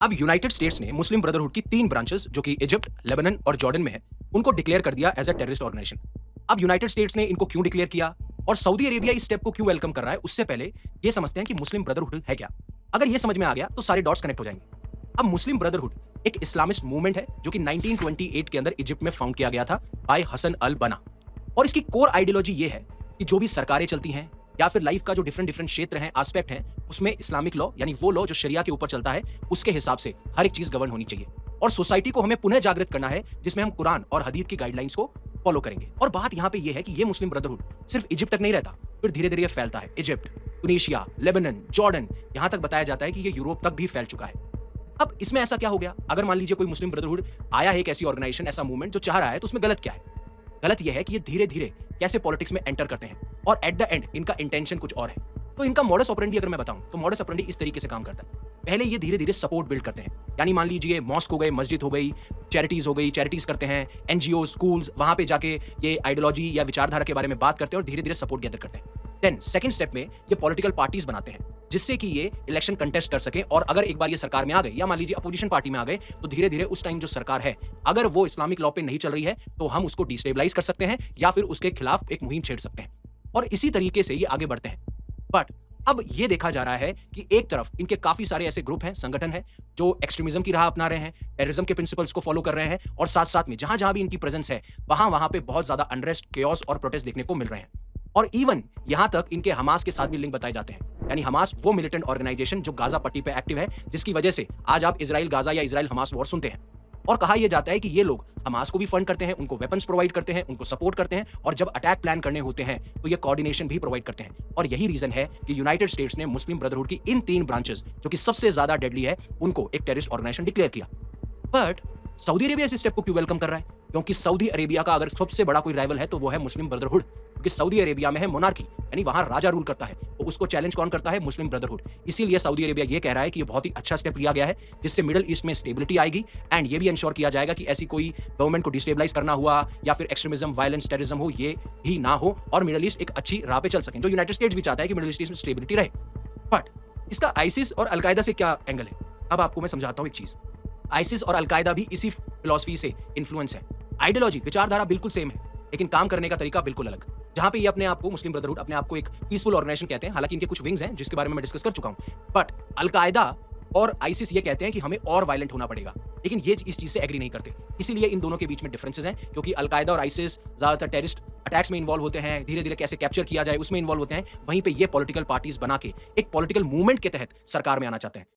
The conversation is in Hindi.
अब यूनाइटेड स्टेट्स ने मुस्लिम ब्रदरहुड की 3 ब्रांचेस जो कि इजिप्ट, लेबनान और जॉर्डन में है, उनको डिक्लेयर कर दिया एज़ अ टेररिस्ट ऑर्गेनाइजेशन। अब यूनाइटेड स्टेट्स ने इनको क्यों डिक्लेयर किया और सऊदी अरेबिया इस स्टेप को क्यों वेलकम कर रहा है, उससे पहले ये समझते हैं कि मुस्लिम ब्रदरहुड है क्या? अगर ये समझ में आ गया तो सारे डॉट्स कनेक्ट हो जाएंगे। अब मुस्लिम ब्रदरहुड एक इस्लामिस्ट मूवमेंट है जो कि 1928 के अंदर इजिप्ट में फाउंड किया गया था बाय हसन अल बना। और इसकी कोर आइडियोलॉजी ये है कि जो भी सरकारें चलती हैं या फिर लाइफ का जो डिफरेंट डिफरेंट क्षेत्र हैं, एस्पेक्ट हैं, उसमें इस्लामिक लॉ यानी वो लॉ जो शरिया के ऊपर चलता है, उसके हिसाब से हर एक चीज गवर्न होनी चाहिए। और सोसाइटी को हमें पुनः जागृत करना है जिसमें हम कुरान और हदीस की गाइडलाइंस को फॉलो करेंगे। और बात यहाँ पे ये है कि ये मुस्लिम ब्रदरहुड सिर्फ इजिप्ट तक नहीं रहता, फिर धीरे धीरे ये फैलता है इजिप्ट, टुनीशिया, लेबनान, जॉर्डन, यहाँ तक बताया जाता है कि ये यूरोप तक भी फैल चुका है। अब इसमें ऐसा क्या हो गया? अगर मान लीजिए कोई मुस्लिम ब्रदरहुड आया है, एक ऐसी ऑर्गेनाइजेशन, ऐसा मूवमेंट जो चाह रहा है, तो उसमें गलत क्या है? गलत यह है कि ये धीरे-धीरे कैसे पॉलिटिक्स में एंटर करते हैं और एट द एंड इनका इंटेंशन कुछ और है। तो इनका मॉडस ऑपरेंडी अगर मैं बताऊं तो मॉडस ऑपरेंडी इस तरीके से काम करता है। पहले ये धीरे-धीरे सपोर्ट बिल्ड करते हैं। यानी मान लीजिए मॉस्क हो गए, मस्जिद हो गई, चैरिटीज हो गई, चैरिटीज करते हैं, एनजीओ, स्कूल्स, वहां पे जाके ये आइडियोलॉजी या विचारधारा के बारे में बात करते हैं और धीरे-धीरे सपोर्ट गैदर करते हैं। देन सेकंड स्टेप में ये पॉलिटिकल पार्टीज बनाते हैं जिससे कि ये इलेक्शन कंटेस्ट कर सके, और अगर एक बार ये सरकार में आ गए या मान लीजिए अपोजिशन पार्टी में आ गए तो धीरे धीरे उस टाइम जो सरकार है, अगर वो इस्लामिक लॉ पे नहीं चल रही है तो हम उसको डिस्टेबलाइज कर सकते हैं या फिर उसके खिलाफ एक मुहिम छेड़ सकते हैं, और इसी तरीके से ये आगे बढ़ते हैं। बट अब ये देखा जा रहा है कि एक तरफ इनके काफी सारे ऐसे ग्रुप हैं, संगठन हैं जो एक्सट्रीमिज्म की राह अपना रहे हैं, टेररिज्म के प्रिंसिपल्स को फॉलो कर रहे हैं, और साथ साथ में जहां जहां भी इनकी प्रेजेंस है वहां वहां पे बहुत ज्यादा अनरेस्ट, केओस और प्रोटेस्ट देखने को मिल रहे हैं। और इवन यहां तक इनके हमास के साथ भी लिंक बताए जाते हैं। यानी हमास वो मिलिटेंट ऑर्गेनाइजेशन जो गाजा पट्टी पे एक्टिव है, जिसकी वजह से आज आप इजराइल गाजा या इजराइल हमास वॉर सुनते हैं। और कहा यह जाता है कि ये लोग हमास को भी फंड करते हैं, उनको वेपन्स प्रोवाइड करते हैं, उनको सपोर्ट करते हैं, और जब अटैक प्लान करने होते हैं तो ये कोऑर्डिनेशन भी प्रोवाइड करते हैं। और यही रीजन है कि यूनाइटेड स्टेट्स ने मुस्लिम ब्रदरहुड की इन 3 ब्रांचेस जो कि सबसे ज्यादा डेडली है, उनको एक टेररिस्ट ऑर्गेनाइजेशन डिक्लेयर किया। बट सऊदी अरेबिया इस स्टेप को क्यों वेलकम कर रहा है? क्योंकि सऊदी अरेबिया का अगर सबसे बड़ा कोई राइवल है तो वो है मुस्लिम ब्रदरहुड। क्योंकि सऊदी अरेबिया में है मोनार्की, यानी वहां राजा रूल करता है, तो उसको चैलेंज कौन करता है? मुस्लिम ब्रदरहुड। इसीलिए सऊदी अरेबिया ये कह रहा है कि ये बहुत ही अच्छा स्टेप लिया गया है जिससे मिडिल ईस्ट में स्टेबिलिटी आएगी, एंड ये भी इंश्योर किया जाएगा कि ऐसी कोई गवर्नमेंट को डिस्टेबलाइज करना हुआ या फिर एक्सट्रीमिज्म, वायलेंस, टेररिज्म हो, ये भी ना हो, और मिडिल ईस्ट एक अच्छी राह पे चल सके, जो यूनाइटेड स्टेट्स भी चाहता है कि मिडिल ईस्ट में स्टेबिलिटी रहे। बट इसका आईसिस और अलकायदा से क्या एंगल है? अब आपको मैं समझाता हूं एक चीज। आइसिस और अलकायदा भी इसी फिलॉसफी से इन्फ्लुएंस है। आइडियोलॉजी, विचारधारा बिल्कुल सेम है, लेकिन काम करने का तरीका बिल्कुल अलग। जहां पे ये अपने आप को, मुस्लिम ब्रदरहुड अपने आप को एक पीसफुल ऑर्गेनाइजेशन कहते हैं, हालांकि इनके कुछ विंग्स हैं जिसके बारे में मैं डिस्कस कर चुका हूं। बट अलकायदा और आइसिस ये कहते हैं कि हमें और वायलेंट होना पड़ेगा, लेकिन ये इस चीज से एग्री नहीं करते। इसीलिए इन दोनों के बीच में डिफरेंसेस हैं, क्योंकि अलकायदा और आइसिस ज्यादातर टेररिस्ट अटैक्स में इन्वॉल्व होते हैं, धीरे धीरे कैसे कैप्चर किया जाए उसमें इन्वॉल्व होते हैं। वहीं पे ये पॉलिटिकल पार्टीज बना के एक पॉलिटिकल मूवमेंट के तहत सरकार में आना चाहते हैं।